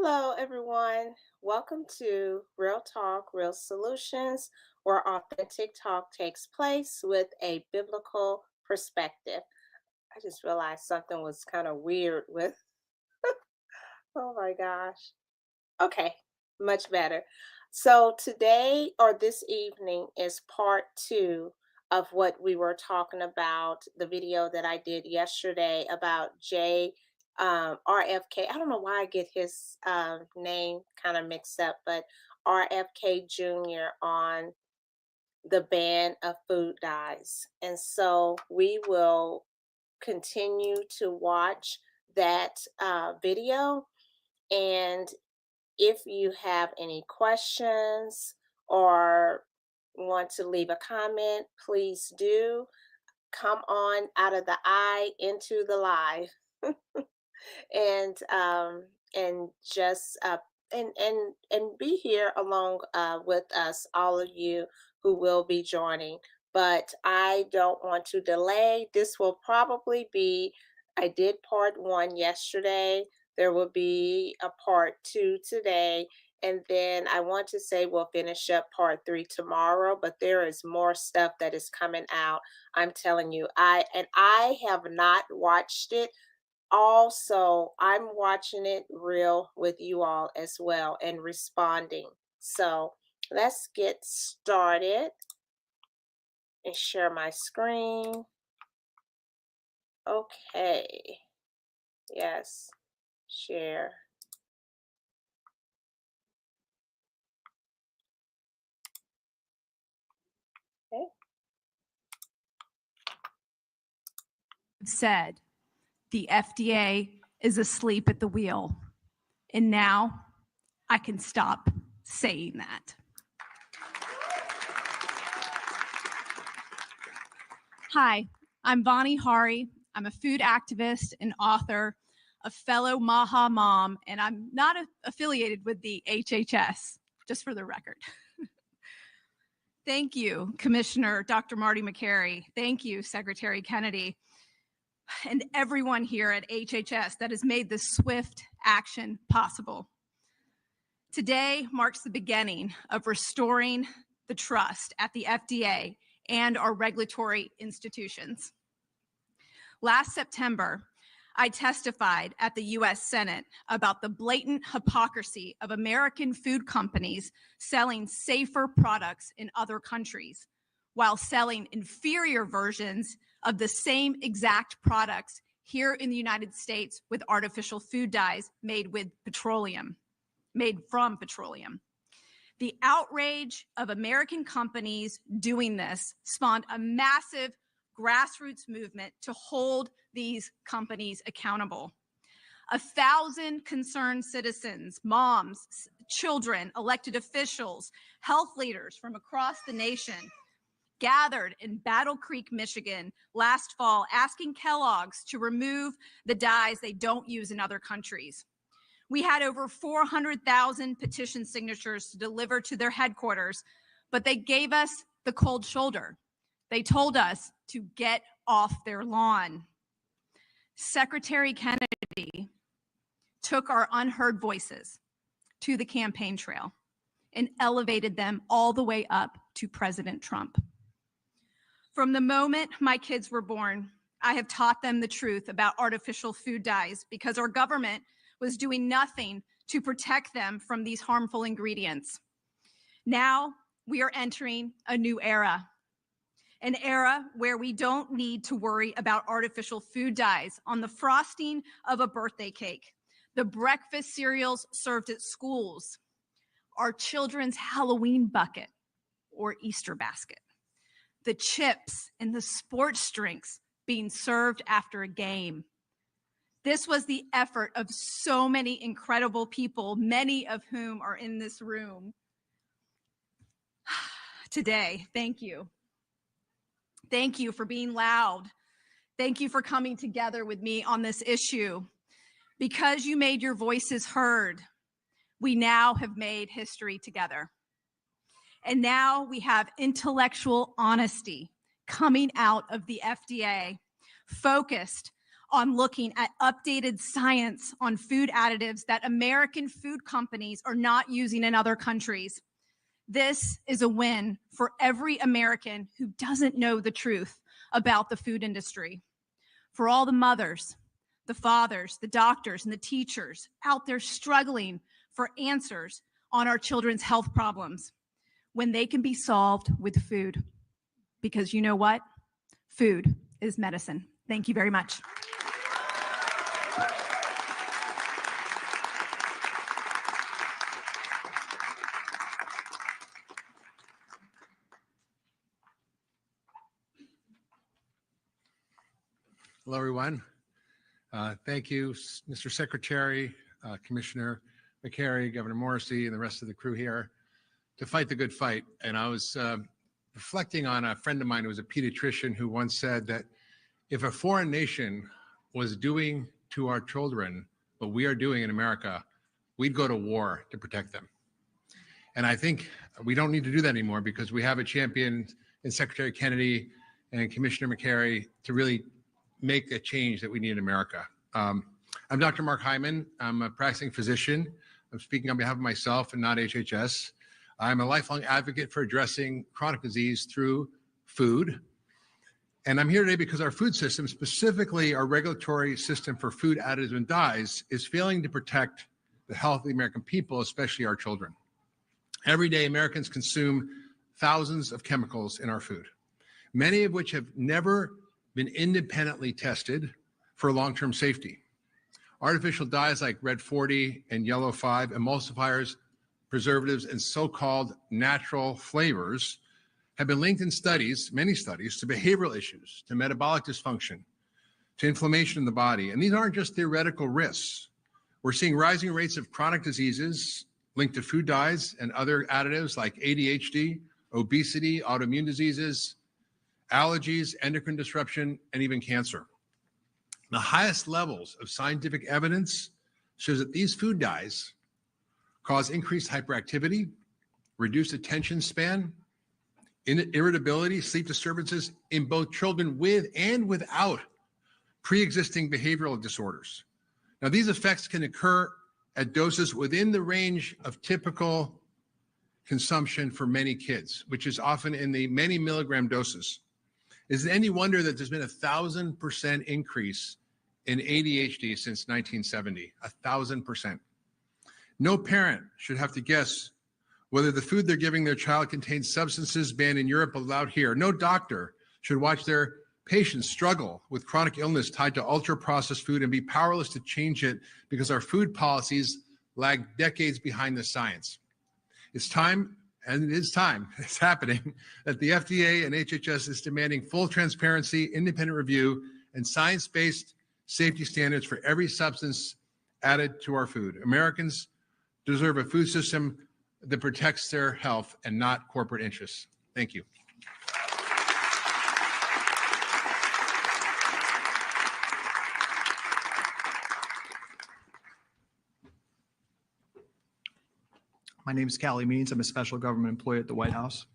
Hello, everyone. Welcome to Real Talk, Real Solutions, where authentic talk takes place with a biblical perspective. I just realized something was kind of weird with, oh my gosh. Okay, much better. So, today or this evening is part two of what we were talking about, the video that I did yesterday about RFK. I don't know why I get his name kind of mixed up, but RFK Jr. on the ban of food dyes. And so, we will continue to watch that video. And if you have any questions or want to leave a comment, please do come on out of the eye into the live and just and be here along with us, all of you who will be joining. But I don't want to delay. This will probably be. I did part one yesterday. There will be a part two today. And then I want to say we'll finish up part three tomorrow, but there is more stuff that is coming out. I'm telling you, I have not watched it. Also, I'm watching it real with you all as well and responding. So let's get started and share my screen. Okay. Yes. Share. Okay. Said the FDA is asleep at the wheel. And now I can stop saying that. Hi, I'm Vani Hari. I'm a food activist and author, a fellow Maha mom, and I'm not affiliated with the HHS, just for the record. Thank you, Commissioner Dr. Marty McCary. Thank you, Secretary Kennedy, and everyone here at HHS that has made this swift action possible. Today marks the beginning of restoring the trust at the FDA and our regulatory institutions. Last September, I testified at the US Senate about the blatant hypocrisy of American food companies selling safer products in other countries while selling inferior versions of the same exact products here in the United States with artificial food dyes made from petroleum. The outrage of American companies doing this spawned a massive grassroots movement to hold these companies accountable. 1,000 concerned citizens, moms, children, elected officials, health leaders from across the nation gathered in Battle Creek, Michigan last fall, asking Kellogg's to remove the dyes they don't use in other countries. We had over 400,000 petition signatures to deliver to their headquarters, but they gave us the cold shoulder. They told us to get off their lawn. Secretary Kennedy took our unheard voices to the campaign trail and elevated them all the way up to President Trump. From the moment my kids were born, I have taught them the truth about artificial food dyes because our government was doing nothing to protect them from these harmful ingredients. Now we are entering a new era, an era where we don't need to worry about artificial food dyes on the frosting of a birthday cake, the breakfast cereals served at schools, our children's Halloween bucket or Easter basket, the chips and the sports drinks being served after a game. This was the effort of so many incredible people, many of whom are in this room today. Thank you. Thank you for being loud. Thank you for coming together with me on this issue. Because you made your voices heard, we now have made history together. And now we have intellectual honesty coming out of the FDA, focused on looking at updated science on food additives that American food companies are not using in other countries. This is a win for every American who doesn't know the truth about the food industry. For all the mothers, the fathers, the doctors, and the teachers out there struggling for answers on our children's health problems when they can be solved with food. Because you know what? Food is medicine. Thank you very much. Hello, everyone. Thank you, Mr. Secretary, Commissioner McCary, Governor Morrissey, and the rest of the crew here to fight the good fight. And I was reflecting on a friend of mine who was a pediatrician who once said that if a foreign nation was doing to our children what we are doing in America, we'd go to war to protect them. And I think we don't need to do that anymore because we have a champion in Secretary Kennedy and Commissioner McCary to really make a change that we need in America. I'm Dr. Mark Hyman. I'm a practicing physician. I'm speaking on behalf of myself and not HHS. I'm a lifelong advocate for addressing chronic disease through food. And I'm here today because our food system, specifically our regulatory system for food additives and dyes, is failing to protect the health of the American people, especially our children. Every day, Americans consume thousands of chemicals in our food, many of which have never been independently tested for long-term safety. Artificial dyes like red 40 and yellow 5, emulsifiers, preservatives, and so-called natural flavors have been linked in studies, many studies, to behavioral issues, to metabolic dysfunction, to inflammation in the body. And these aren't just theoretical risks. We're seeing rising rates of chronic diseases linked to food dyes and other additives like ADHD, obesity, autoimmune diseases, allergies, endocrine disruption, and even cancer. The highest levels of scientific evidence shows that these food dyes cause increased hyperactivity, reduced attention span, irritability, sleep disturbances in both children with and without pre-existing behavioral disorders. Now, these effects can occur at doses within the range of typical consumption for many kids, which is often in the many milligram doses. Is it any wonder that there's been 1,000% increase in ADHD since 1970? 1,000%. No parent should have to guess whether the food they're giving their child contains substances banned in Europe but allowed here. No doctor should watch their patients struggle with chronic illness tied to ultra-processed food and be powerless to change it because our food policies lag decades behind the science. It's time, and it is time, it's happening, that the FDA and HHS is demanding full transparency, independent review, and science-based safety standards for every substance added to our food. Americans deserve a food system that protects their health and not corporate interests. Thank you. My name is Callie Means. I'm a special government employee at the White House.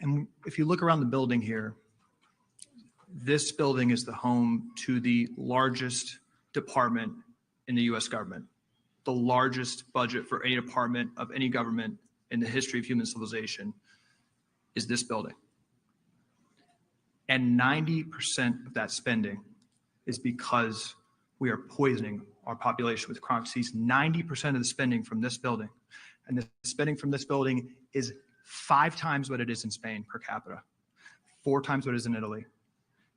And if you look around the building here, this building is the home to the largest department in the US government, the largest budget for any department of any government in the history of human civilization is this building. And 90% of that spending is because we are poisoning our population with chronic disease. 90% of the spending from this building, and the spending from this building is 5 times what it is in Spain per capita, 4 times what it is in Italy.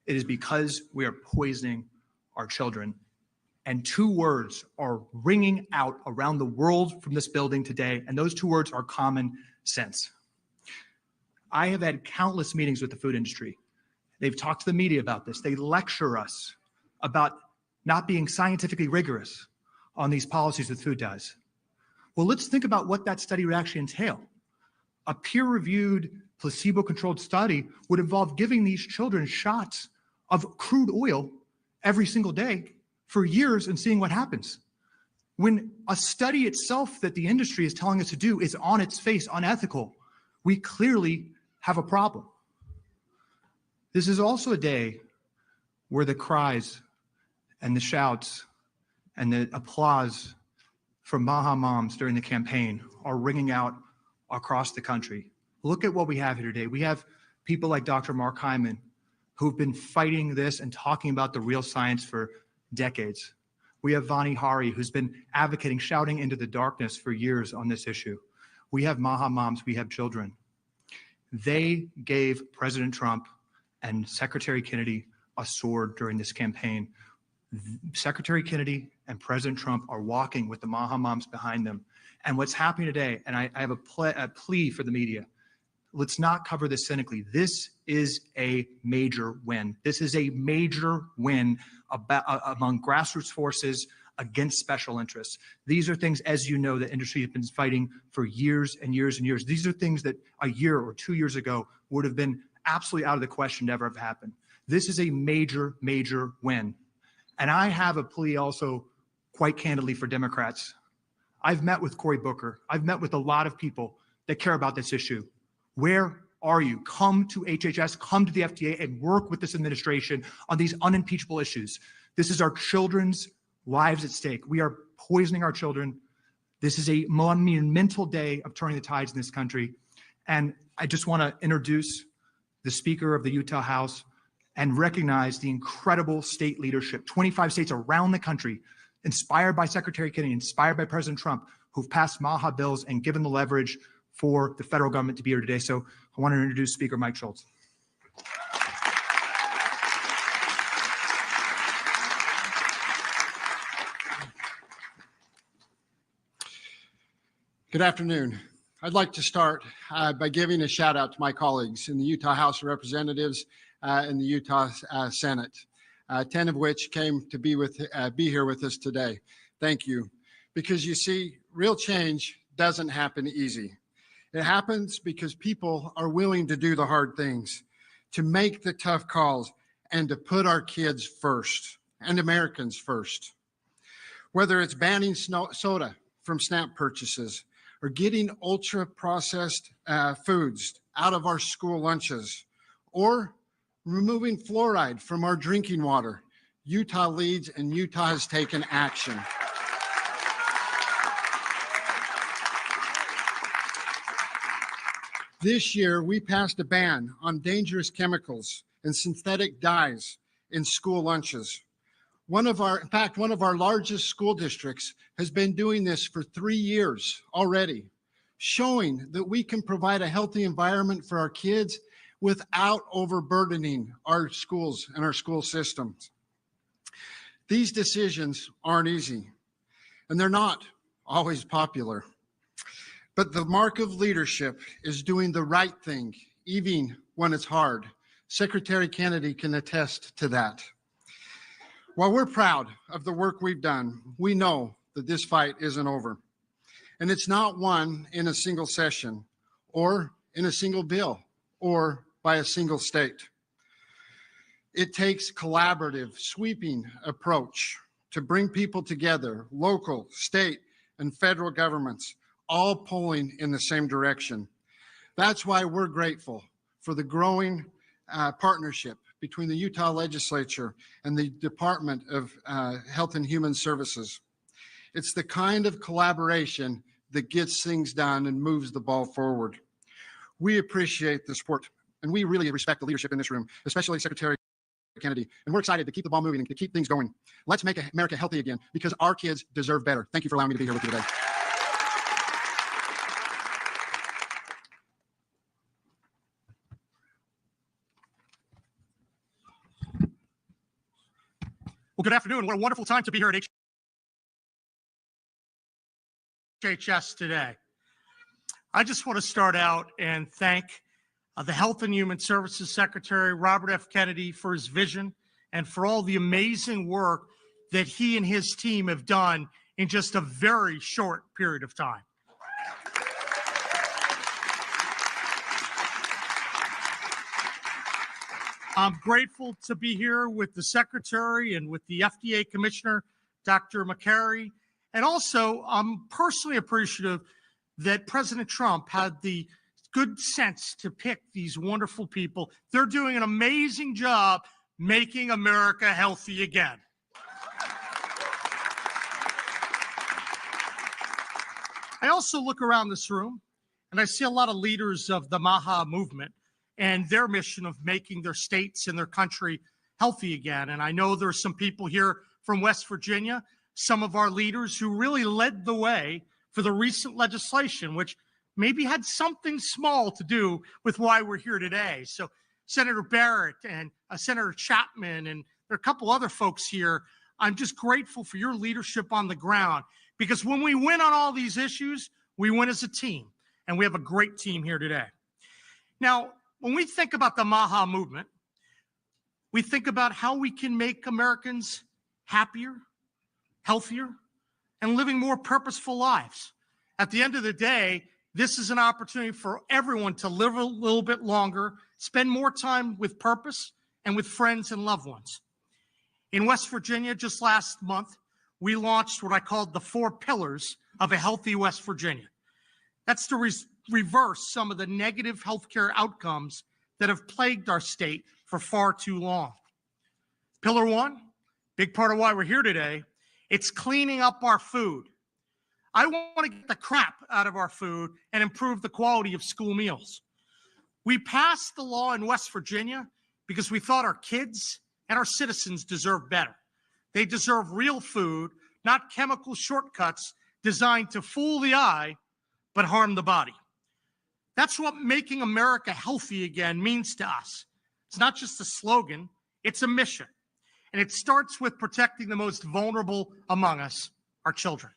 It is because we are poisoning our children. And 2 words are ringing out around the world from this building today, and those 2 words are common sense. I have had countless meetings with the food industry. They've talked to the media about this. They lecture us about not being scientifically rigorous on these policies with food dyes. Well, let's think about what that study would actually entail. A peer-reviewed, placebo-controlled study would involve giving these children shots of crude oil every single day for years and seeing what happens. When a study itself that the industry is telling us to do is on its face unethical, we clearly have a problem. This is also a day where the cries and the shouts and the applause from Maha moms during the campaign are ringing out across the country. Look at what we have here today. We have people like Dr. Mark Hyman, who've been fighting this and talking about the real science for decades. We have Vani Hari, who's been advocating, shouting into the darkness for years on this issue. We have Maha moms, we have children. They gave President Trump and Secretary Kennedy a sword during this campaign. Secretary Kennedy and President Trump are walking with the Maha moms behind them. And what's happening today, and I have a plea for the media, let's not cover this cynically. This is a major win. This is a major win among grassroots forces against special interests. These are things, as you know, that industry has been fighting for years and years and years. These are things that a year or 2 years ago would have been absolutely out of the question to ever have happened. This is a major, major win. And I have a plea also, quite candidly, for Democrats. I've met with Cory Booker. I've met with a lot of people that care about this issue. Where are you? Come to HHS, come to the FDA, and work with this administration on these unimpeachable issues. This is our children's lives at stake. We are poisoning our children. This is a monumental day of turning the tides in this country. And I just want to introduce the Speaker of the Utah House and recognize the incredible state leadership, 25 states around the country, inspired by Secretary Kennedy, inspired by President Trump, who've passed Maha bills and given the leverage for the federal government to be here today. So I want to introduce Speaker Mike Schultz. Good afternoon. I'd like to start by giving a shout out to my colleagues in the Utah House of Representatives and the Utah Senate, 10 of which came to be here with us today. Thank you. Because you see, real change doesn't happen easy. It happens because people are willing to do the hard things, to make the tough calls, and to put our kids first and Americans first. Whether it's banning soda from SNAP purchases or getting ultra-processed foods out of our school lunches, or removing fluoride from our drinking water, Utah leads and Utah has taken action. This year, we passed a ban on dangerous chemicals and synthetic dyes in school lunches. In fact, one of our largest school districts has been doing this for 3 years already, showing that we can provide a healthy environment for our kids without overburdening our schools and our school systems. These decisions aren't easy, and they're not always popular. But the mark of leadership is doing the right thing, even when it's hard. Secretary Kennedy can attest to that. While we're proud of the work we've done, we know that this fight isn't over. And it's not won in a single session, or in a single bill, or by a single state. It takes collaborative, sweeping approach to bring people together, local, state, and federal governments, all pulling in the same direction. That's why we're grateful for the growing partnership between the Utah Legislature and the Department of Health and Human Services. It's the kind of collaboration that gets things done and moves the ball forward. We appreciate the support, and we really respect the leadership in this room, especially Secretary Kennedy, and we're excited to keep the ball moving and to keep things going. Let's make America healthy again, because our kids deserve better. Thank you for allowing me to be here with you today. Well, good afternoon. What a wonderful time to be here at HHS today. I just want to start out and thank the Health and Human Services Secretary, Robert F. Kennedy, for his vision and for all the amazing work that he and his team have done in just a very short period of time. I'm grateful to be here with the Secretary and with the FDA Commissioner, Dr. McCary. And also, I'm personally appreciative that President Trump had the good sense to pick these wonderful people. They're doing an amazing job Making America Healthy Again. I also look around this room and I see a lot of leaders of the MAHA movement and their mission of making their states and their country healthy again. And I know there's some people here from West Virginia, some of our leaders who really led the way for the recent legislation, which maybe had something small to do with why we're here today. So Senator Barrett and Senator Chapman, and there are a couple other folks here. I'm just grateful for your leadership on the ground, because when we win on all these issues, we win as a team, and we have a great team here today. Now, when we think about the MAHA movement, we think about how we can make Americans happier, healthier, and living more purposeful lives. At the end of the day, this is an opportunity for everyone to live a little bit longer, spend more time with purpose and with friends and loved ones. In West Virginia, just last month, we launched what I called the 4 pillars of a healthy West Virginia. That's to reverse some of the negative healthcare outcomes that have plagued our state for far too long. Pillar 1, big part of why we're here today, it's cleaning up our food. I want to get the crap out of our food and improve the quality of school meals. We passed the law in West Virginia because we thought our kids and our citizens deserve better. They deserve real food, not chemical shortcuts designed to fool the eye but harm the body. That's what making America healthy again means to us. It's not just a slogan, it's a mission. And it starts with protecting the most vulnerable among us, our children.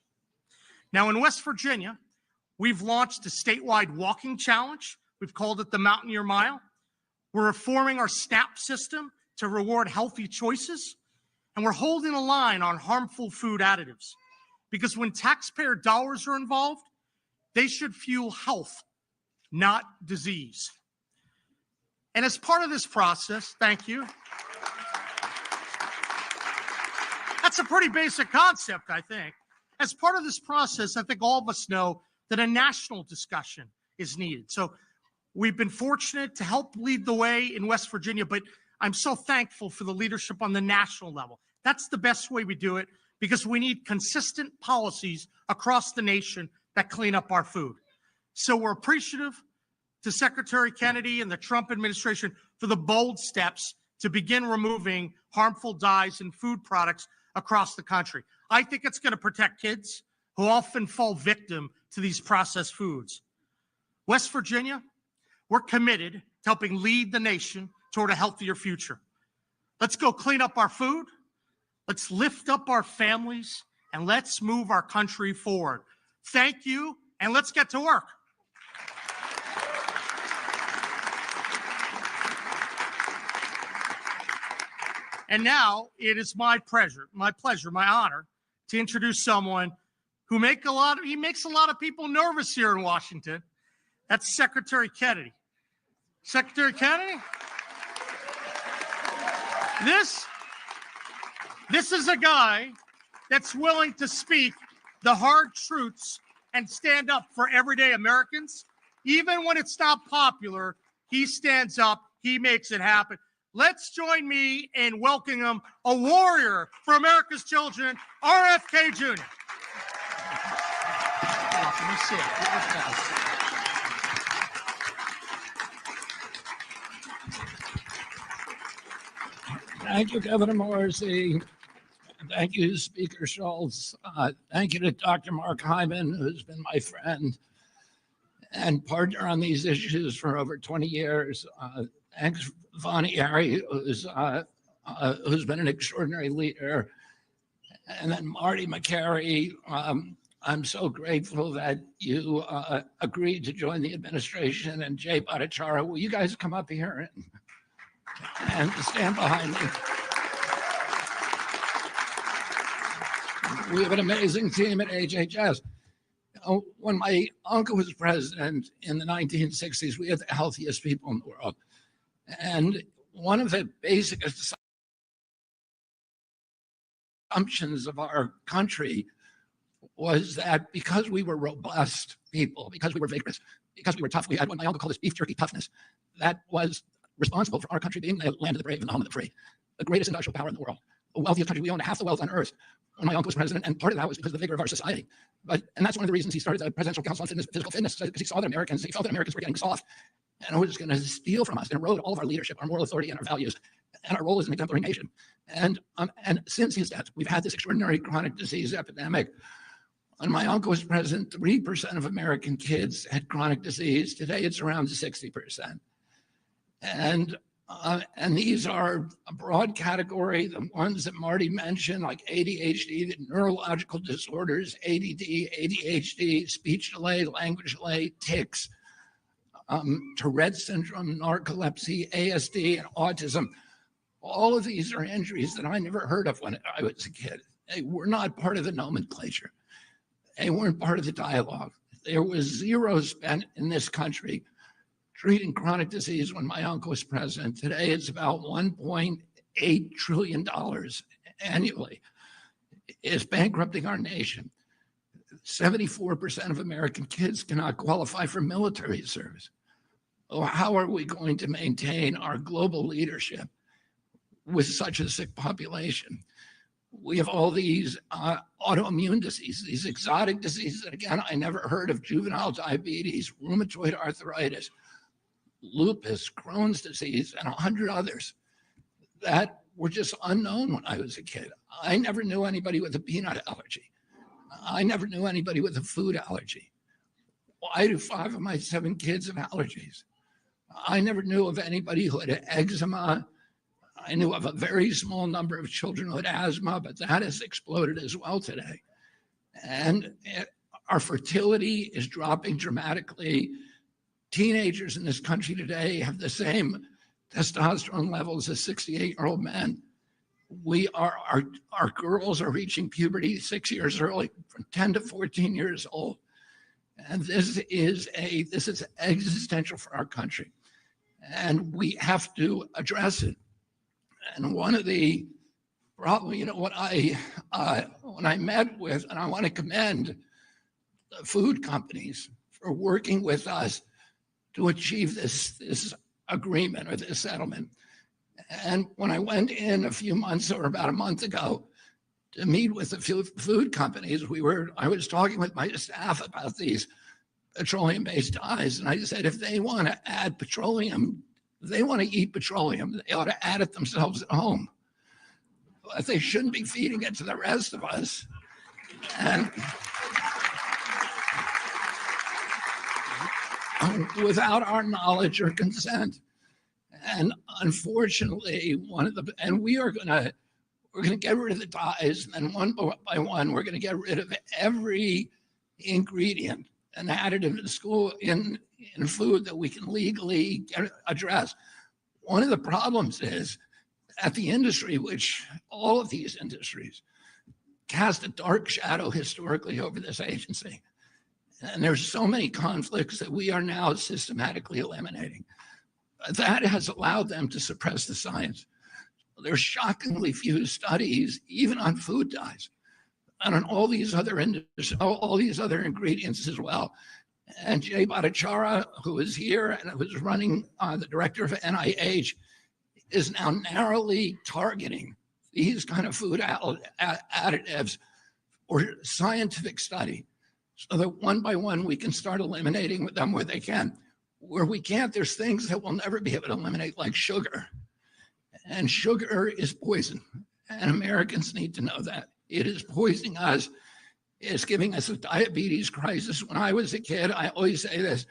Now, in West Virginia, we've launched a statewide walking challenge. We've called it the Mountaineer Mile. We're reforming our SNAP system to reward healthy choices. And we're holding a line on harmful food additives. Because when taxpayer dollars are involved, they should fuel health, not disease. And as part of this process, thank you. That's a pretty basic concept, I think. As part of this process, I think all of us know that a national discussion is needed. So we've been fortunate to help lead the way in West Virginia, but I'm so thankful for the leadership on the national level. That's the best way we do it, because we need consistent policies across the nation that clean up our food. So we're appreciative to Secretary Kennedy and the Trump administration for the bold steps to begin removing harmful dyes in food products across the country. I think it's going to protect kids who often fall victim to these processed foods. West Virginia, we're committed to helping lead the nation toward a healthier future. Let's go clean up our food. Let's lift up our families, and let's move our country forward. Thank you, and let's get to work. And now it is my pleasure, my honor to introduce someone who makes a lot of people nervous here in Washington. That's Secretary Kennedy. Secretary Kennedy, this is a guy that's willing to speak the hard truths and stand up for everyday Americans. Even when it's not popular, he stands up, he makes it happen. Let's join me in welcoming him, a warrior for America's children, JFK Jr. Let me see it. Thank you, Governor Morrissey. Thank you, Speaker Schultz. Thank you to Dr. Mark Hyman, who's been my friend and partner on these issues for over 20 years. Thanks, Vonnie Harry, who's been an extraordinary leader. And then Marty McCary, I'm so grateful that you agreed to join the administration. And Jay Bhattacharya, will you guys come up here and stand behind me? We have an amazing team at HHS. When my uncle was president in the 1960s, we had the healthiest people in the world. And one of the basic assumptions of our country was that because we were robust people, because we were vigorous, because we were tough, we had what my uncle called this beef jerky toughness. That was responsible for our country being the land of the brave and the home of the free, the greatest industrial power in the world, the wealthiest country. We owned half the wealth on earth when my uncle was president, and part of that was because of the vigor of our society. And that's one of the reasons he started the Presidential Council on Physical Fitness, because he felt that Americans were getting soft and was going to steal from us and erode all of our leadership, our moral authority, and our values, and our role as an exemplary nation. And since his death, we've had this extraordinary chronic disease epidemic. When my uncle was president, 3% of American kids had chronic disease. Today, it's around 60%. And these are a broad category, the ones that Marty mentioned, like ADHD, the neurological disorders, ADD, ADHD, speech delay, language delay, tics, Tourette syndrome, narcolepsy, ASD, and autism. All of these are injuries that I never heard of when I was a kid. They were not part of the nomenclature. They weren't part of the dialogue. There was zero spent in this country treating chronic disease when my uncle was president. Today, it's about $1.8 trillion annually. It's bankrupting our nation. 74% of American kids cannot qualify for military service. Oh, how are we going to maintain our global leadership with such a sick population? We have all these autoimmune diseases, these exotic diseases that, again, I never heard of: juvenile diabetes, rheumatoid arthritis, lupus, Crohn's disease, and 100 others that were just unknown when I was a kid. I never knew anybody with a peanut allergy. I never knew anybody with a food allergy. Why do 5 of my 7 kids have allergies? I never knew of anybody who had eczema. I knew of a very small number of children who had asthma, but that has exploded as well today. And our fertility is dropping dramatically. Teenagers in this country today have the same testosterone levels as 68-year-old men. Our girls are reaching puberty 6 years early, from 10 to 14 years old. And this is existential for our country. And we have to address it. And one of the problems, when I met with, and I want to commend the food companies for working with us to achieve this agreement or this settlement. And when I went in a few months or about a month ago to meet with the food companies, I was talking with my staff about these petroleum-based dyes. And I said, if they want to add petroleum, if they want to eat petroleum, they ought to add it themselves at home. But they shouldn't be feeding it to the rest of us. And without our knowledge or consent. And unfortunately, we're going to get rid of the dyes, and then one by one, we're going to get rid of every ingredient and additive in food that we can legally address. One of the problems is that the industry, which all of these industries cast a dark shadow historically over this agency. And there's so many conflicts that we are now systematically eliminating. That has allowed them to suppress the science. There's shockingly few studies, even on food dyes, and on all these other ingredients as well. And Jay Bhattacharya, who is here and who is running, the director of NIH, is now narrowly targeting these kind of food additives or scientific study, so that one by one we can start eliminating them where they can. Where we can't, there's things that we'll never be able to eliminate, like sugar. And sugar is poison, and Americans need to know that. It is poisoning us. It's giving us a diabetes crisis. When I was a kid, I always say this: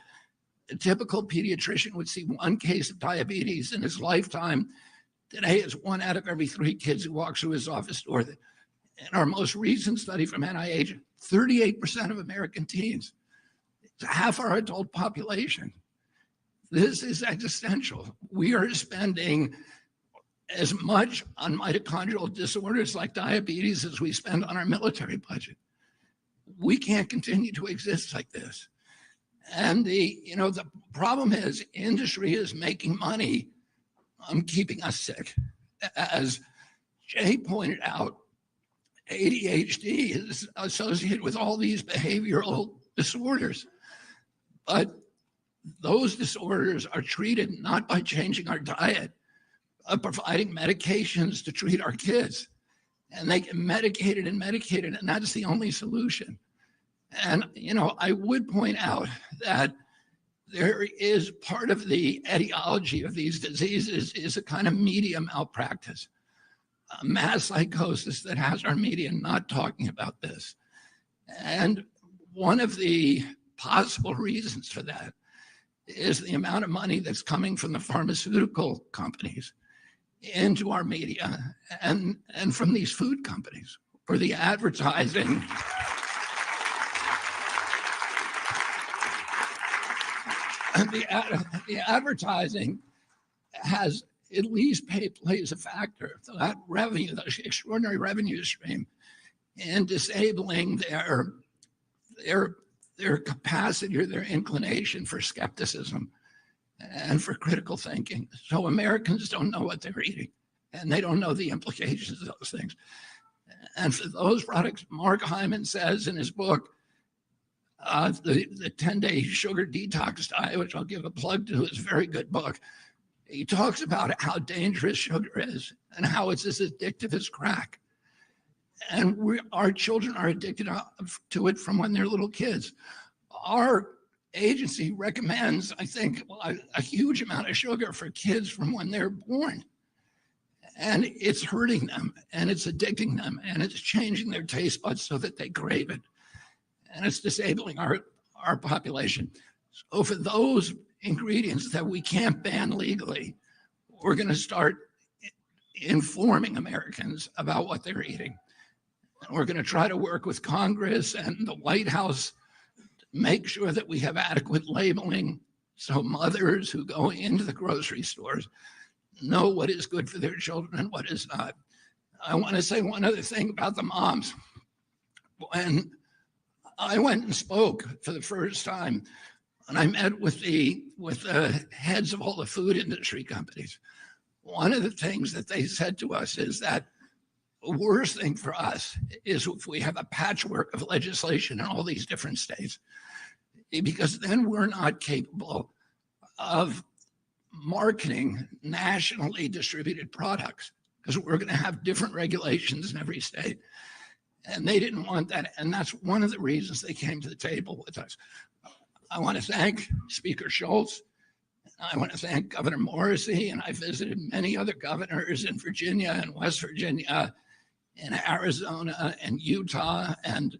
a typical pediatrician would see 1 case of diabetes in his lifetime. Today, it's 1 out of every 3 kids who walks through his office door. In our most recent study from NIH, 38% of American teens, it's half our adult population. This is existential. We are spending as much on mitochondrial disorders like diabetes as we spend on our military budget. We can't continue to exist like this. And the problem is industry is making money on keeping us sick. As Jay pointed out, ADHD is associated with all these behavioral disorders. But those disorders are treated not by changing our diet, but providing medications to treat our kids. And they get medicated and medicated, and that's the only solution. And, I would point out that there is part of the etiology of these diseases is a kind of media malpractice, a mass psychosis that has our media not talking about this. And one of the possible reasons for that is the amount of money that's coming from the pharmaceutical companies into our media and from these food companies for the advertising. And the advertising has at least plays a factor. So that revenue, that extraordinary revenue stream, in disabling their capacity or their inclination for skepticism and for critical thinking. So Americans don't know what they're eating, and they don't know the implications of those things. And for those products, Mark Hyman says in his book, the 10-day sugar detox diet, which I'll give a plug to, is a very good book. He talks about how dangerous sugar is and how it's as addictive as crack. And our children are addicted to it from when they're little kids. Our agency recommends, I think, a huge amount of sugar for kids from when they're born. And it's hurting them, and it's addicting them, and it's changing their taste buds so that they crave it. And it's disabling our population. So for those ingredients that we can't ban legally, we're going to start informing Americans about what they're eating. And we're going to try to work with Congress and the White House to make sure that we have adequate labeling so mothers who go into the grocery stores know what is good for their children and what is not. I want to say one other thing about the moms. When I went and spoke for the first time, and I met with the heads of all the food industry companies, one of the things that they said to us is that the worst thing for us is if we have a patchwork of legislation in all these different states, because then we're not capable of marketing nationally distributed products, because we're going to have different regulations in every state. And they didn't want that. And that's one of the reasons they came to the table with us. I want to thank Speaker Schultz. I want to thank Governor Morrissey. And I visited many other governors in Virginia and West Virginia, in Arizona and Utah and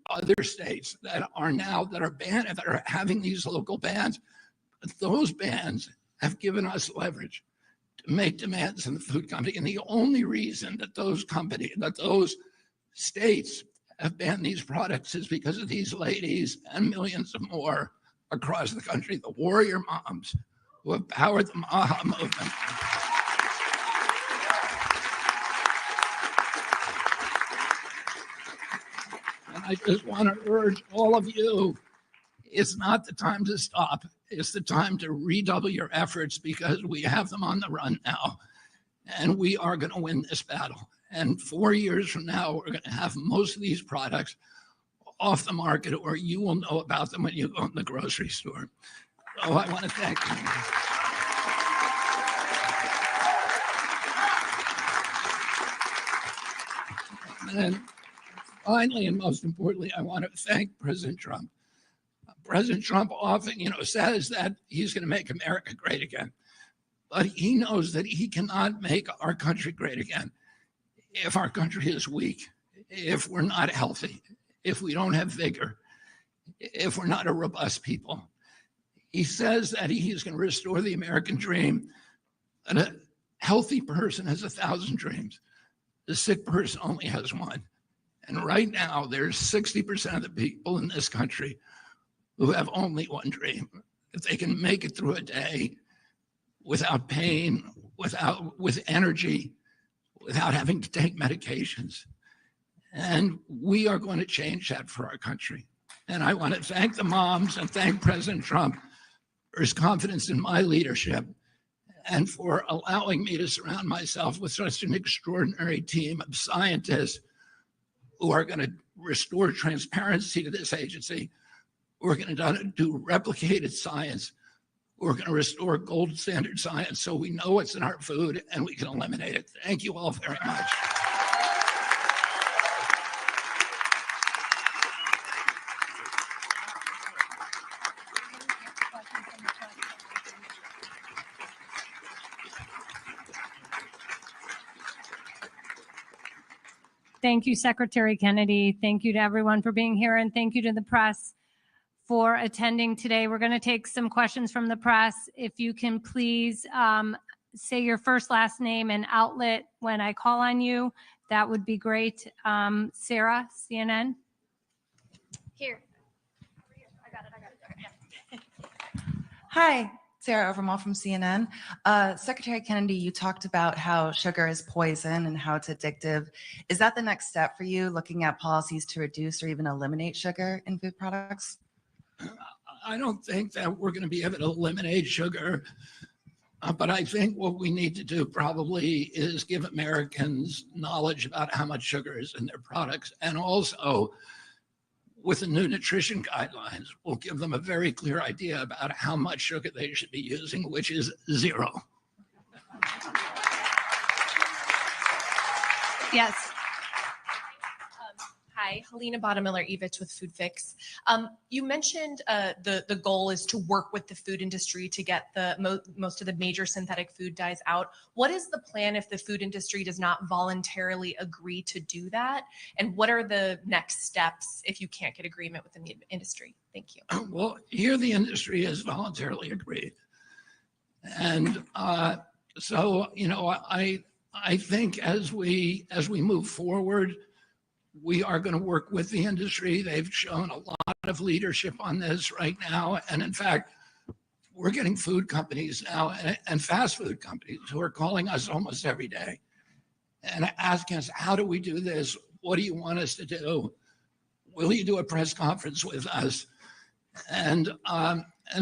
other states that are banned, that are having these local bans. But those bans have given us leverage to make demands in the food company. And the only reason that those states have banned these products is because of these ladies and millions of more across the country, the warrior moms who have powered the MAHA movement. And I just want to urge all of you, it's not the time to stop. It's the time to redouble your efforts, because we have them on the run now, and we are going to win this battle. And 4 years from now, we're going to have most of these products off the market, or you will know about them when you go in the grocery store. So I want to thank you. And finally, and most importantly, I want to thank President Trump. President Trump often, says that he's going to make America great again, but he knows that he cannot make our country great again if our country is weak, if we're not healthy, if we don't have vigor, if we're not a robust people. He says that he's going to restore the American dream, and a healthy person has 1,000 dreams. The sick person only has one. And right now, there's 60% of the people in this country who have only one dream. If they can make it through a day without pain, with energy, without having to take medications. And we are going to change that for our country. And I want to thank the moms and thank President Trump for his confidence in my leadership and for allowing me to surround myself with such an extraordinary team of scientists who are going to restore transparency to this agency, We're going to do replicated science. We're going to restore gold standard science so we know what's in our food and we can eliminate it. Thank you all very much. Thank you, Secretary Kennedy. Thank you to everyone for being here, and thank you to the press for attending today. We're going to take some questions from the press. If you can please say your first, last name, and outlet when I call on you, that would be great. Sarah, CNN. Here. I got it. Yeah. Hi, Sarah Overmall from CNN. Secretary Kennedy, you talked about how sugar is poison and how it's addictive. Is that the next step for you, looking at policies to reduce or even eliminate sugar in food products? I don't think that we're going to be able to eliminate sugar, but I think what we need to do probably is give Americans knowledge about how much sugar is in their products, and also with the new nutrition guidelines, we'll give them a very clear idea about how much sugar they should be using, which is 0. Yes. Hi, Helena Bottomiller-Evich with Food Fix. You mentioned the goal is to work with the food industry to get the most of the major synthetic food dyes out. What is the plan if the food industry does not voluntarily agree to do that? And what are the next steps if you can't get agreement within the industry? Thank you. Well, here the industry has voluntarily agreed. And so, you know, I think as we move forward, we are going to work with the industry. They've shown a lot of leadership on this right now. And in fact, we're getting food companies now and fast food companies who are calling us almost every day and asking us, how do we do this? What do you want us to do? Will you do a press conference with us? And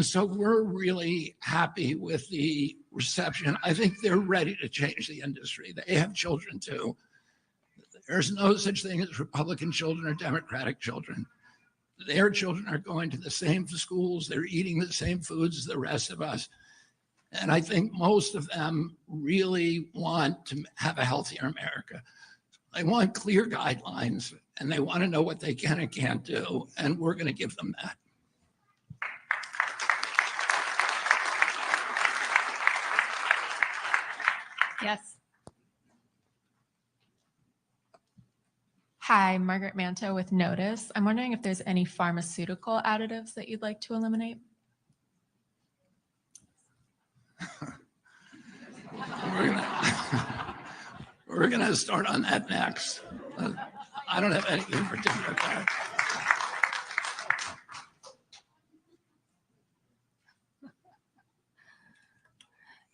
so we're really happy with the reception. I think they're ready to change the industry. They have children too. There's no such thing as Republican children or Democratic children. Their children are going to the same schools. They're eating the same foods as the rest of us. And I think most of them really want to have a healthier America. They want clear guidelines and they want to know what they can and can't do. And we're going to give them that. Yes. Hi, Margaret Manto with Notice. I'm wondering if there's any pharmaceutical additives that you'd like to eliminate? We're gonna start on that next. I don't have anything particular there.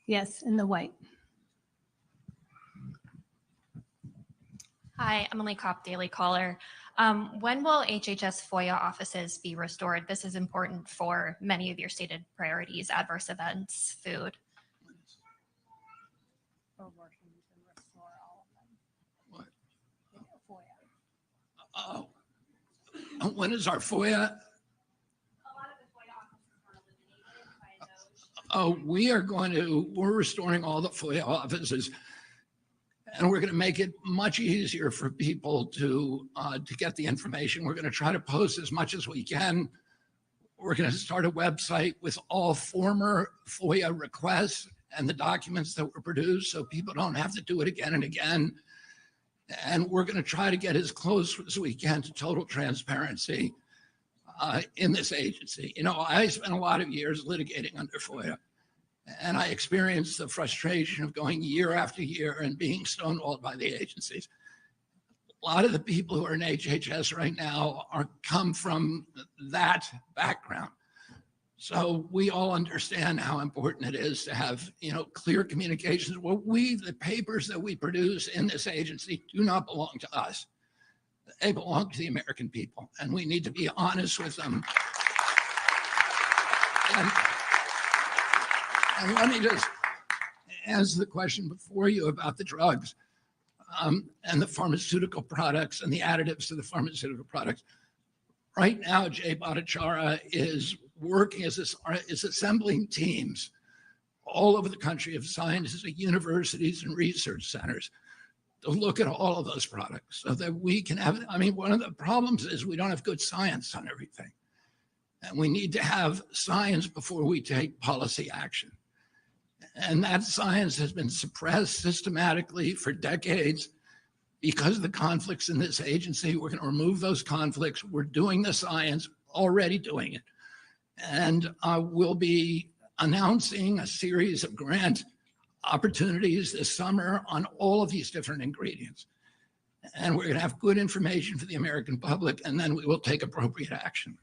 Yes, in the white. Hi, Emily Kopp, Daily Caller. When will HHS FOIA offices be restored? This is important for many of your stated priorities, adverse events, food. When is our FOIA? We're restoring all the FOIA offices. And we're going to make it much easier for people to get the information. We're going to try to post as much as we can. We're going to start a website with all former FOIA requests and the documents that were produced so people don't have to do it again and again. And we're going to try to get as close as we can to total transparency in this agency. You know, I spent a lot of years litigating under FOIA. And I experienced the frustration of going year after year and being stonewalled by the agencies. A lot of the people who are in HHS right now come from that background. So we all understand how important it is to have, you know, clear communications. Well, the papers that we produce in this agency do not belong to us. They belong to the American people, and we need to be honest with them. And let me just answer the question before you about the drugs and the pharmaceutical products and the additives to the pharmaceutical products. Right now, Jay Bhattacharya is working is assembling teams all over the country of scientists at universities and research centers to look at all of those products so that we can have, I mean, one of the problems is we don't have good science on everything. And we need to have science before we take policy action. And that science has been suppressed systematically for decades because of the conflicts in this agency. We're going to remove those conflicts. We're doing the science, already doing it. And we'll be announcing a series of grant opportunities this summer on all of these different ingredients. And we're going to have good information for the American public, and then we will take appropriate action.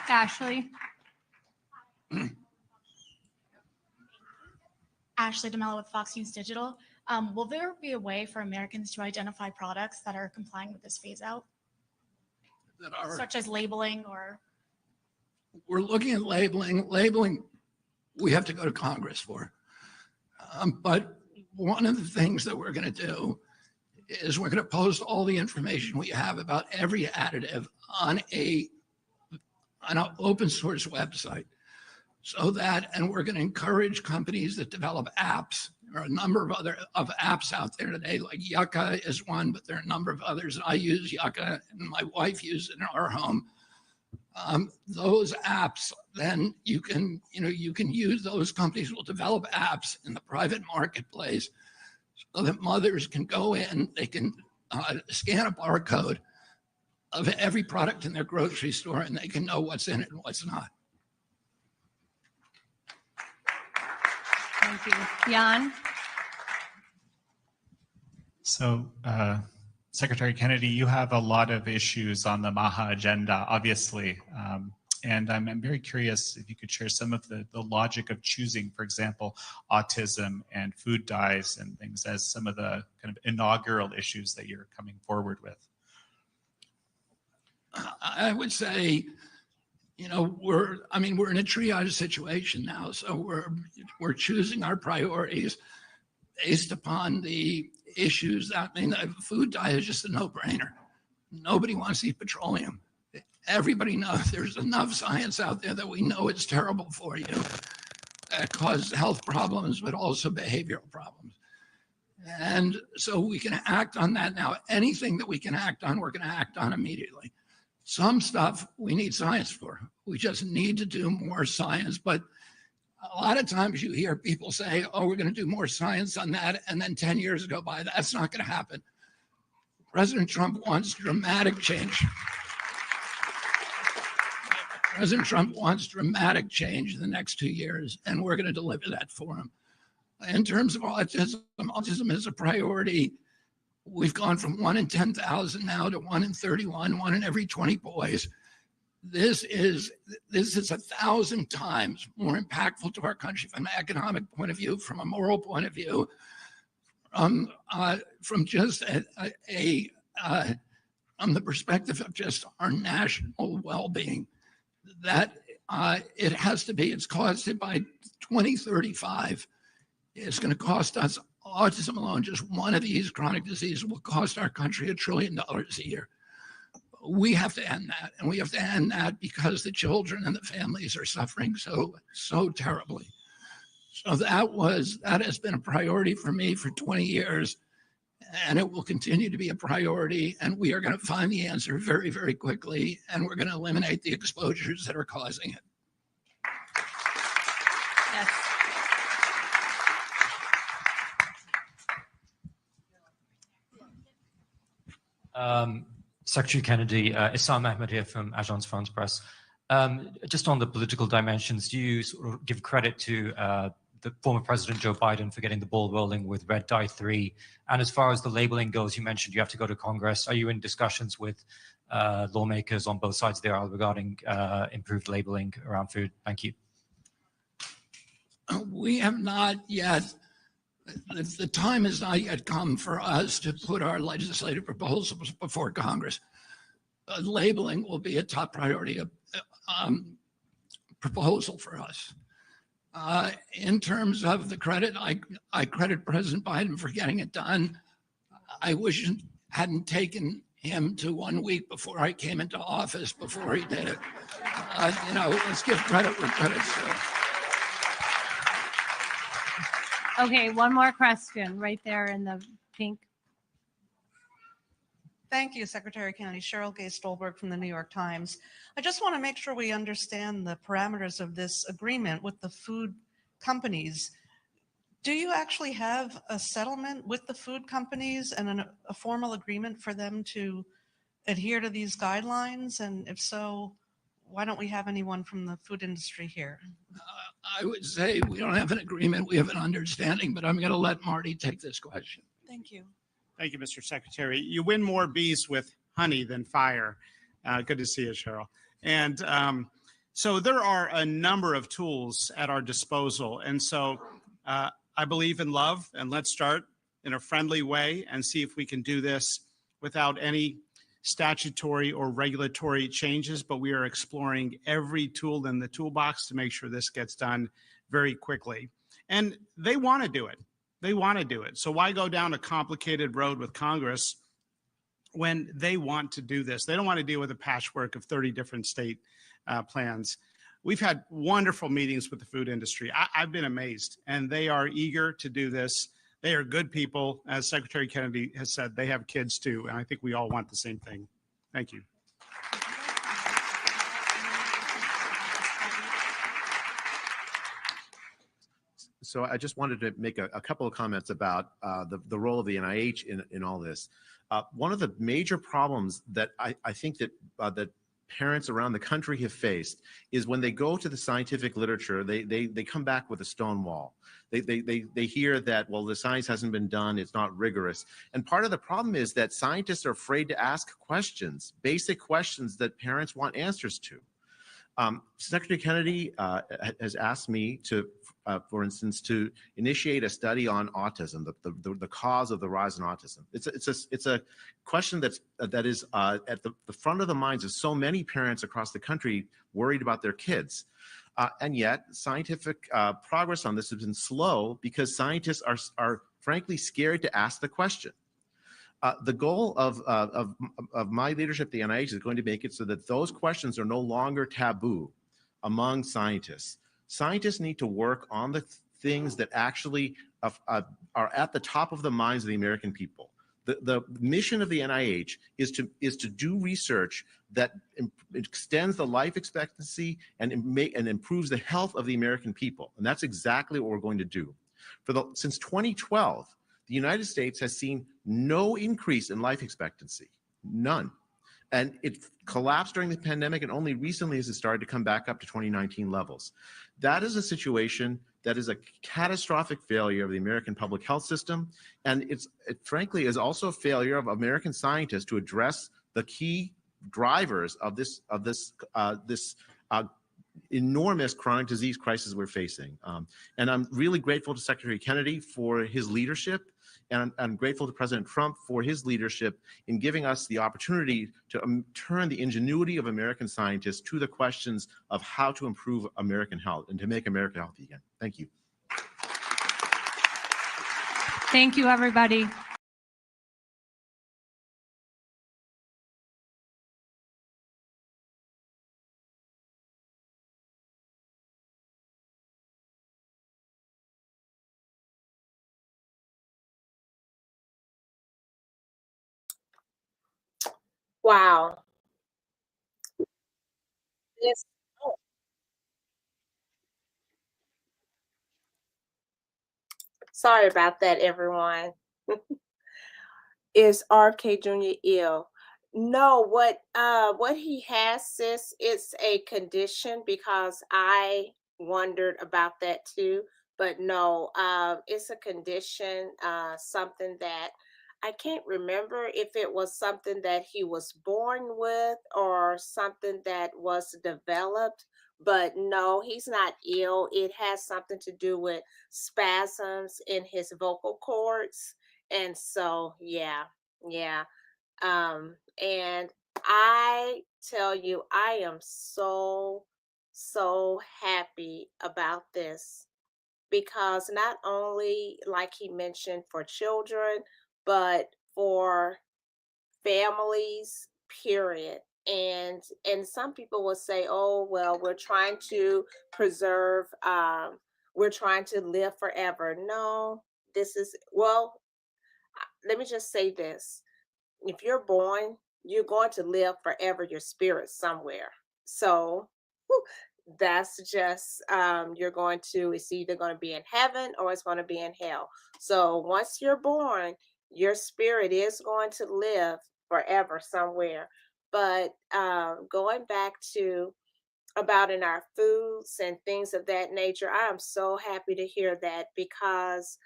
Ashley. Ashley DeMello with Fox News Digital. Will there be a way for Americans to identify products that are complying with this phase out? Such as labeling or? We're looking at labeling. Labeling, we have to go to Congress for. But one of the things that we're going to do is we're going to post all the information we have about every additive on an open source website. So that, and we're going to encourage companies that develop apps. There are a number of other apps out there today, like Yucca is one, but there are a number of others. I use Yucca, and my wife uses it in our home. Those apps, then you can use, those companies will develop apps in the private marketplace so that mothers can go in, they can scan a barcode of every product in their grocery store, and they can know what's in it and what's not. Thank you. Jan? So, Secretary Kennedy, you have a lot of issues on the MAHA agenda, obviously. And I'm very curious if you could share some of the logic of choosing, for example, autism and food dyes and things as some of the kind of inaugural issues that you're coming forward with. I would say, we're in a triage situation now. So we're choosing our priorities based upon the issues. Food dye is just a no-brainer. Nobody wants to eat petroleum. Everybody knows there's enough science out there that we know it's terrible for you. It causes health problems, but also behavioral problems. And so we can act on that now. Anything that we can act on, we're going to act on immediately. Some stuff we need science for. We just need to do more science. But a lot of times you hear people say, oh, we're going to do more science on that. And then 10 years go by. That's not going to happen. President Trump wants dramatic change. President Trump wants dramatic change in the next 2 years, and we're going to deliver that for him. In terms of autism is a priority. We've gone from 1 in 10,000 now to 1 in 31, 1 in every 20 boys. This is 1,000 times more impactful to our country from an economic point of view, from a moral point of view, from just from the perspective of just our national well-being. That it has to be, it's costed by 2035. It's going to cost us, autism alone, just one of these chronic diseases will cost our country $1 trillion a year. We have to end that, and we have to end that because the children and the families are suffering so terribly. So that has been a priority for me for 20 years, and it will continue to be a priority, and we are going to find the answer very, very quickly, and we're going to eliminate the exposures that are causing it. Yes. Secretary Kennedy, Issam Ahmed here from Agence France Presse. Just on the political dimensions, do you sort of give credit to the former President Joe Biden for getting the ball rolling with Red Dye 3? And as far as the labeling goes, you mentioned you have to go to Congress. Are you in discussions with lawmakers on both sides of the aisle regarding improved labeling around food? Thank you. We have not yet. The time has not yet come for us to put our legislative proposals before Congress. Labeling will be a top priority proposal for us. In terms of the credit, I credit President Biden for getting it done. I wish him hadn't taken him to 1 week before I came into office before he did it. Let's give credit where credit's due. Okay, one more question right there in the pink. Thank you, Secretary Kennedy. Cheryl Gay Stolberg from the New York Times. I just want to make sure we understand the parameters of this agreement with the food companies. Do you actually have a settlement with the food companies and a formal agreement for them to adhere to these guidelines? And if so, why don't we have anyone from the food industry here? I would say we don't have an agreement, we have an understanding, but I'm going to let Marty take this question. Thank you. Thank you, Mr. Secretary. You win more bees with honey than fire. Good to see you, Cheryl. And so there are a number of tools at our disposal. And so I believe in love, and let's start in a friendly way and see if we can do this without any statutory or regulatory changes, but we are exploring every tool in the toolbox to make sure this gets done very quickly. And they want to do it. They want to do it. So why go down a complicated road with Congress when they want to do this? They don't want to deal with a patchwork of 30 different state plans. We've had wonderful meetings with the food industry. I've been amazed, and they are eager to do this. They are good people. As Secretary Kennedy has said, they have kids too, and I think we all want the same thing. Thank you. So I just wanted to make a couple of comments about the role of the NIH in all this. One of the major problems that I think that parents around the country have faced is when they go to the scientific literature, they come back with a stone wall. They hear that, well, the science hasn't been done, it's not rigorous. And part of the problem is that scientists are afraid to ask questions, basic questions that parents want answers to. Secretary Kennedy has asked me to, for instance, to initiate a study on autism, the cause of the rise in autism. It's a question that is at the front of the minds of so many parents across the country worried about their kids. And yet scientific progress on this has been slow because scientists are frankly scared to ask the question. The goal of my leadership at the NIH is going to make it so that those questions are no longer taboo among scientists. Scientists need to work on the things that actually are at the top of the minds of the American people. The mission of the NIH is to do research that extends the life expectancy and improves the health of the American people. And that's exactly what we're going to do. Since 2012, the United States has seen no increase in life expectancy, none. And it collapsed during the pandemic, and only recently has it started to come back up to 2019 levels. That is a situation that is a catastrophic failure of the American public health system. And it frankly is also a failure of American scientists to address the key drivers of this enormous chronic disease crisis we're facing. And I'm really grateful to Secretary Kennedy for his leadership. And I'm grateful to President Trump for his leadership in giving us the opportunity to turn the ingenuity of American scientists to the questions of how to improve American health and to make America healthy again. Thank you. Thank you, everybody. Wow. This, oh, sorry about that, everyone. Is RFK Jr. ill? No, what he has, sis, it's a condition because I wondered about that too. But no, it's a condition, something that I can't remember if it was something that he was born with or something that was developed. But no, he's not ill. It has something to do with spasms in his vocal cords. And so, yeah, yeah. And I tell you, I am so happy about this because not only, like he mentioned, for children, but for families, period. And some people will say, oh well, we're trying to preserve, we're trying to live forever. No, this is, well, let me just say this. If you're born, you're going to live forever, your spirit somewhere. So whew, that's just, you're going to, it's either going to be in heaven or it's going to be in hell. So once you're born, your spirit is going to live forever somewhere. But going back to about in our foods and things of that nature, I am so happy to hear that, because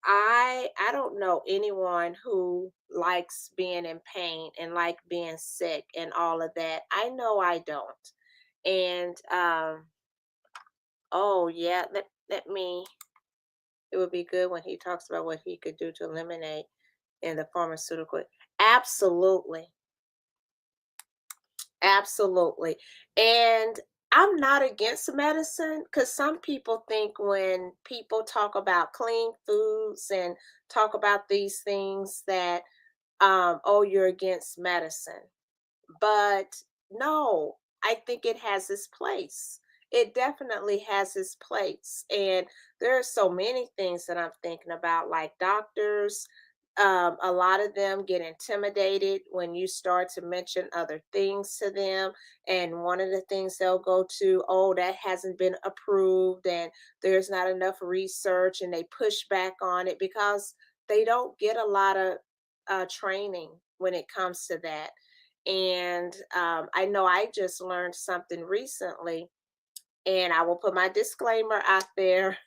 I don't know anyone who likes being in pain and like being sick and all of that. I know I don't. And oh yeah, let me, it would be good when he talks about what he could do to eliminate in the pharmaceutical. Absolutely. Absolutely. And I'm not against medicine, because some people think when people talk about clean foods and talk about these things that, oh, you're against medicine. But no, I think it has its place. It definitely has its place. And there are so many things that I'm thinking about, like doctors. A lot of them get intimidated when you start to mention other things to them. And one of the things they'll go to, oh, that hasn't been approved and there's not enough research, and they push back on it because they don't get a lot of training when it comes to that. And I know I just learned something recently, and I will put my disclaimer out there.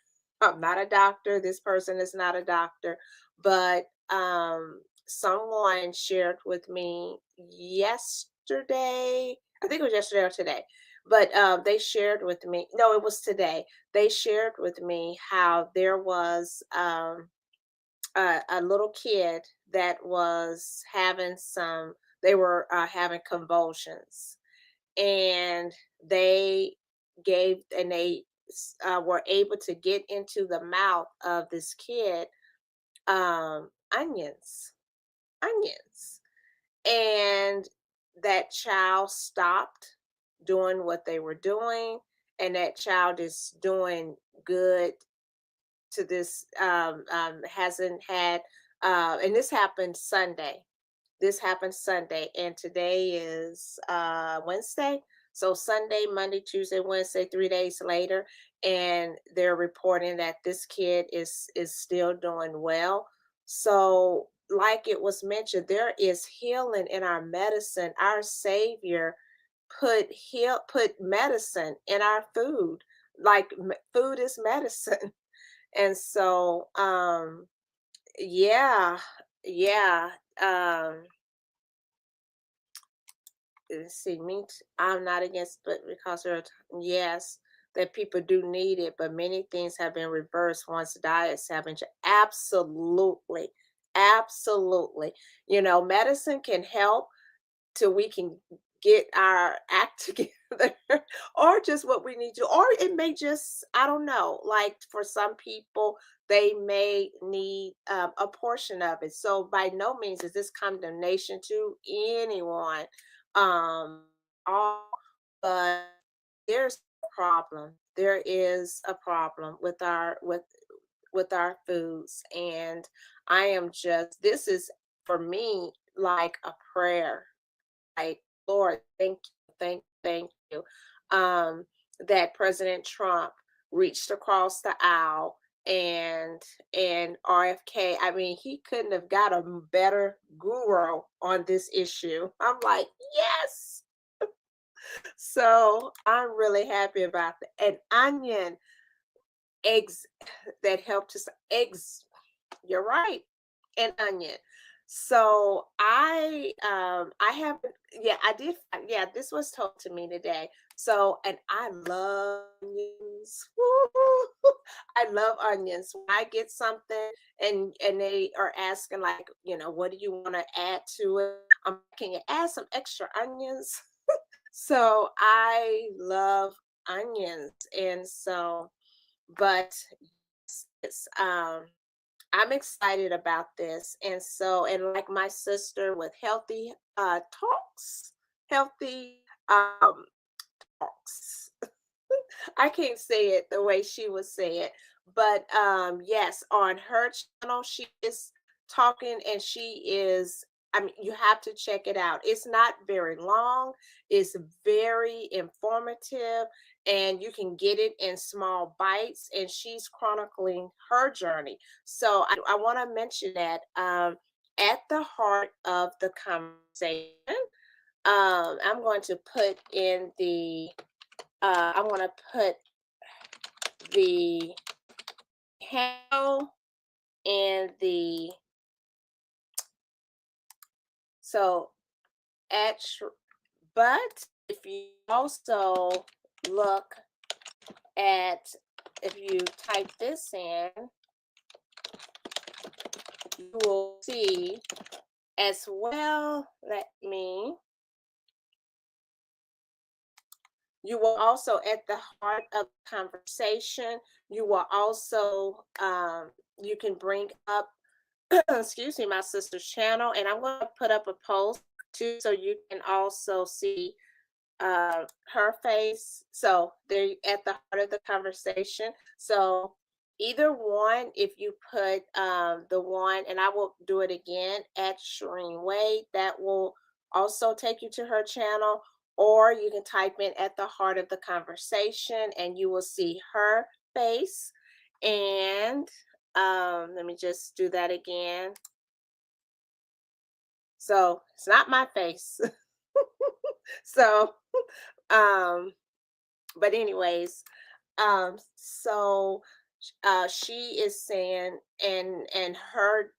I'm not a doctor. This person is not a doctor, but someone shared with me yesterday. I think it was yesterday or today, but they shared with me. No, it was today. They shared with me how there was a little kid that was having some. They were having convulsions, and they they were able to get into the mouth of this kid onions, onions, and that child stopped doing what they were doing, and that child is doing good to this, hasn't had, and this happened Sunday. This happened Sunday, and today is Wednesday. So Sunday, Monday, Tuesday, Wednesday, 3 days later, and they're reporting that this kid is still doing well. So, like it was mentioned, there is healing in our medicine. Our Savior put medicine in our food. Like food is medicine. And so, yeah, yeah. Um, let's see, I'm not against, but because yes, that people do need it, but many things have been reversed once diets have been. Absolutely, absolutely. You know, medicine can help till we can get our act together, or just what we need to, or it may just, I don't know, like for some people they may need a portion of it. So by no means is this condemnation to anyone, all, but there's a problem. There is a problem with our foods, and I am just, this is for me like a prayer, like, Lord, thank you, that President Trump reached across the aisle, and RFK. I mean, he couldn't have got a better guru on this issue. I'm like, yes. So I'm really happy about that. And onion, eggs, that helped us. Eggs, you're right, and onion. So I haven't, yeah, I did, yeah, this was told to me today. So, and I love onions. Woo! I love onions. When I get something and they are asking, like, what do you want to add to it? Can you add some extra onions? So I love onions. And so, but it's I'm excited about this. And so, and like my sister with healthy talks, healthy talks. I can't say it the way she would say it, but yes, on her channel, she is talking and she is, I mean, you have to check it out. It's not very long, it's very informative, and you can get it in small bites. And she's chronicling her journey. So I want to mention that at the heart of the conversation, I'm going to put in the I want to put the handle and the so at but if you also look at, if you type this in, you will see as well. Let me. You will also, at the heart of the conversation, you will also you can bring up excuse me, my sister's channel, and I'm going to put up a post too, so you can also see her face. So they're at the heart of the conversation. So either one, if you put the one, and I will do it again at Shireen Wade, that will also take you to her channel, or you can type in at the heart of the conversation and you will see her face. And let me just do that again. So it's not my face. So but anyways, so she is saying, and her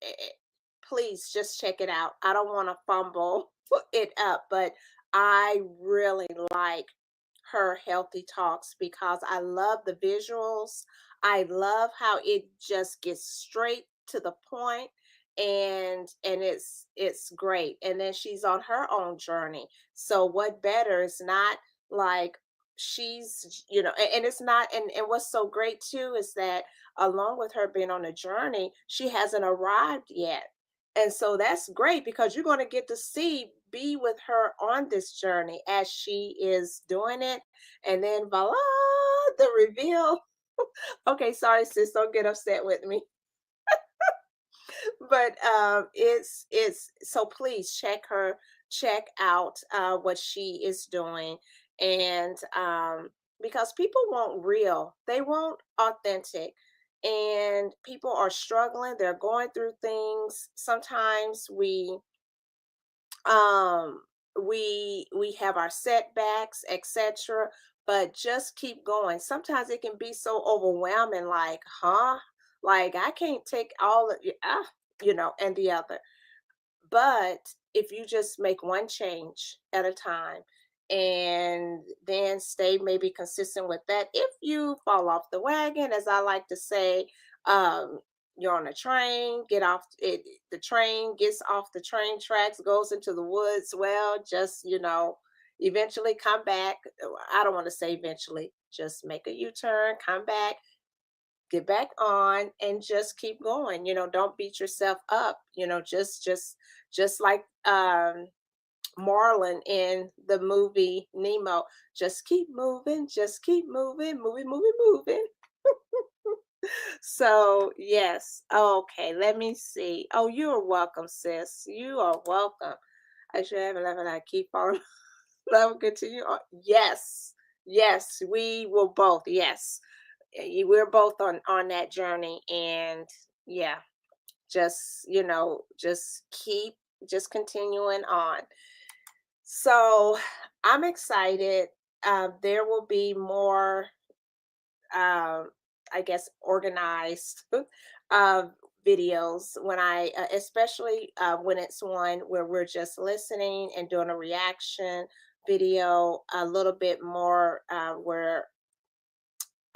please just check it out. I don't want to fumble it up, but I really like her healthy talks because I love the visuals. I love how it just gets straight to the point, and it's great. And then she's on her own journey. So what better is not like she's, and it's not, and what's so great too is that along with her being on a journey, she hasn't arrived yet. And so that's great because you're going to get to be with her on this journey as she is doing it. And then voila, the reveal. Okay, sorry, sis, don't get upset with me. But it's so please check out what she is doing. And because people want real, they want authentic, and people are struggling, they're going through things. Sometimes um we have our setbacks, etc., but just keep going. Sometimes it can be so overwhelming, like, huh, like I can't take all of and the other. But if you just make one change at a time and then stay maybe consistent with that, if you fall off the wagon, as I like to say, um, you're on a train, get off it, the train gets off the train tracks, goes into the woods. Well, just, eventually come back. I don't want to say eventually, just make a U-turn, come back, get back on, and just keep going. Don't beat yourself up. Just like Marlin in the movie Nemo, just keep moving, just keep moving, moving. So yes, okay, let me see. Oh, you're welcome, sis, you are welcome. I should have 11. I keep on. Love continue on. Yes, yes, we will both. Yes, we're both on that journey. And yeah, just just continuing on. So I'm excited. There will be more, I guess, organized uh, videos when especially when it's one where we're just listening and doing a reaction video, a little bit more where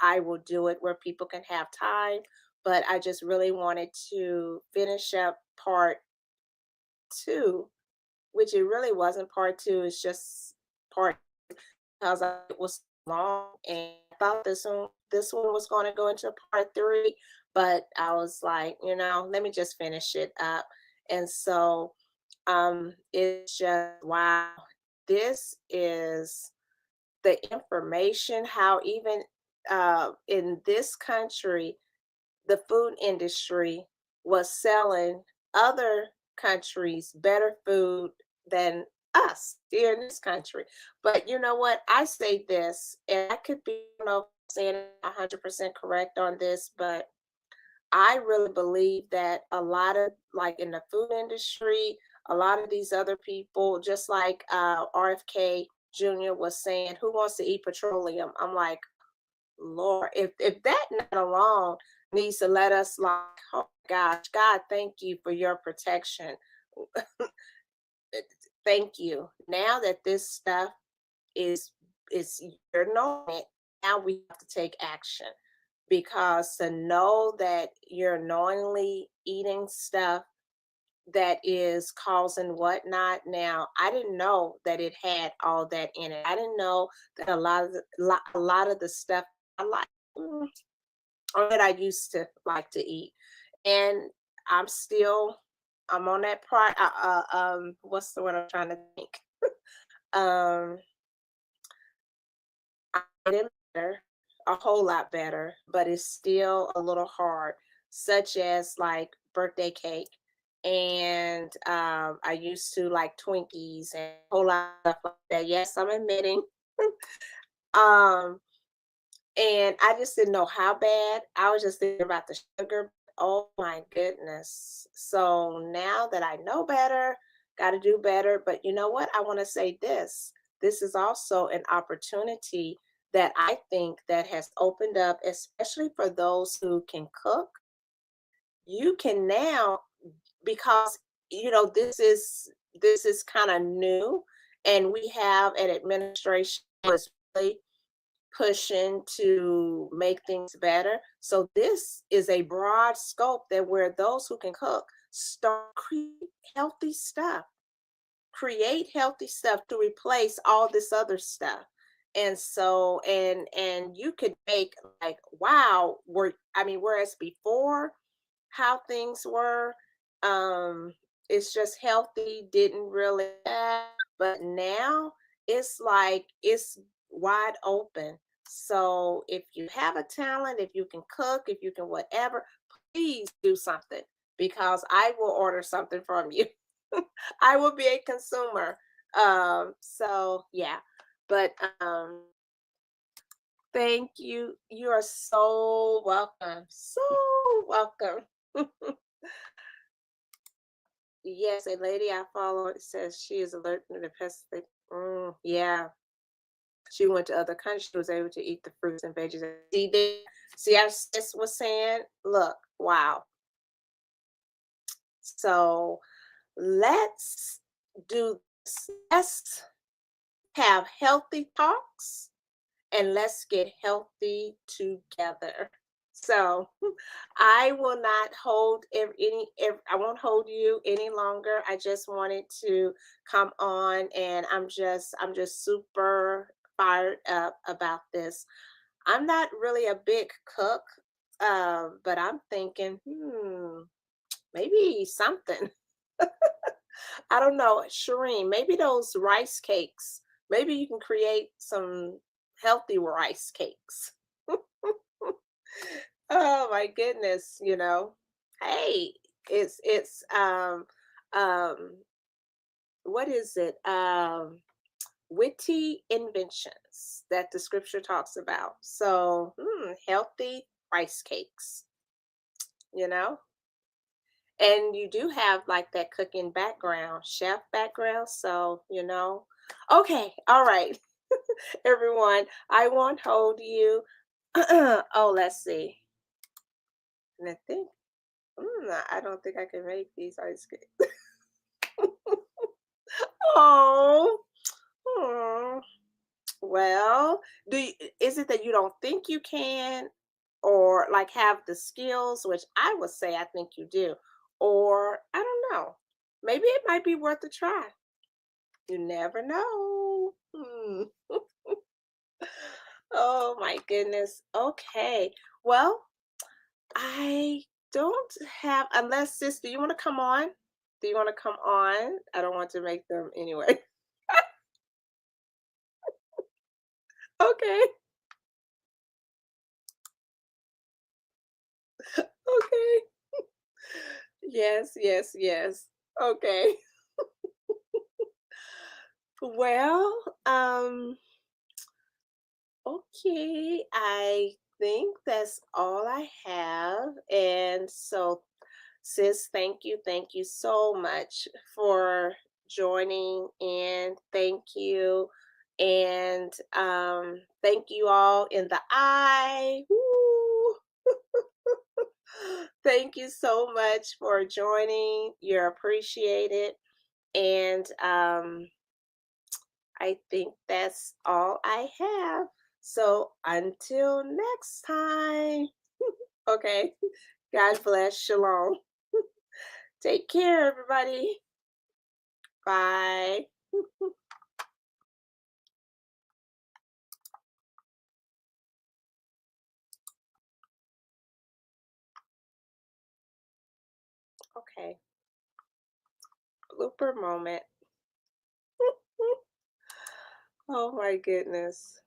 I will do it where people can have time. But I just really wanted to finish up part two, which it really wasn't part two, it's just part, because it was long, and I thought this one was going to go into part three, but I was like, let me just finish it up. And so it's just, wow, this is the information, how even in this country, the food industry was selling other countries better food than us here in this country. But you know what? I say this, and I could be, saying 100% correct on this, but I really believe that a lot of, like in the food industry, a lot of these other people, just like RFK Jr. was saying, who wants to eat petroleum? I'm like, Lord, if that not alone needs to let us, like, oh my gosh, God, thank you for your protection. Thank you. Now that this stuff is you're knowing it, now we have to take action, because to know that you're knowingly eating stuff that is causing whatnot. Now, I didn't know that it had all that in it. I didn't know that a lot of the stuff I like, or that I used to like to eat, and I'm on that part. What's the word I'm trying to think? Um, I'm getting better, a whole lot better, but it's still a little hard, such as like birthday cake. And I used to like Twinkies and a whole lot of stuff like that. Yes, I'm admitting. um, and I just didn't know how bad. I was just thinking about the sugar. Oh my goodness. So now that I know better, got to do better. But you know what? I want to say this. This is also an opportunity that I think that has opened up, especially for those who can cook. You can now, because this is kind of new, and we have an administration that's really pushing to make things better. So this is a broad scope that where those who can cook start healthy stuff, create healthy stuff to replace all this other stuff. And so and you could make, like, wow, whereas before how things were, um it's just healthy, didn't really, but now it's like it's wide open. So if you have a talent, if you can cook, if you can whatever, please do something, because I will order something from you. I will be a consumer. So yeah, but thank you. You are so welcome. So welcome. Yes, a lady I follow, it says she is allergic to the pesticide. Yeah, she went to other countries. She was able to eat the fruits and veggies. See, see, our sis was saying, look, wow. So let's do this. Let's have healthy talks, and let's get healthy together. So I will not hold I won't hold you any longer. I just wanted to come on, and I'm just super fired up about this. I'm not really a big cook, but I'm thinking, maybe something. I don't know, Shireen, maybe those rice cakes. Maybe you can create some healthy rice cakes. Oh my goodness. Hey, it's um what is it? Witty inventions that the scripture talks about. So, healthy rice cakes, you know? And you do have like that cooking background, chef background. So. Okay, all right, everyone. I won't hold you. Oh, let's see. And I think, I don't think I can make these ice cream. Oh, oh. Well, is it that you don't think you can, or like have the skills, which I would say I think you do, or I don't know. Maybe it might be worth a try. You never know. Oh my goodness. Okay. Well, I don't have, unless sis, do you want to come on? Do you want to come on? I don't want to make them anyway. Okay. Okay. Yes, yes, yes. Okay. Well, okay. I think that's all I have. And so, sis, thank you so much for joining in. Thank you. And thank you all in the eye. Woo. Thank you so much for joining. You're appreciated. And I think that's all I have. So until next time. Okay. God bless. Shalom. Take care, everybody. Bye. Okay. Blooper moment. Oh my goodness.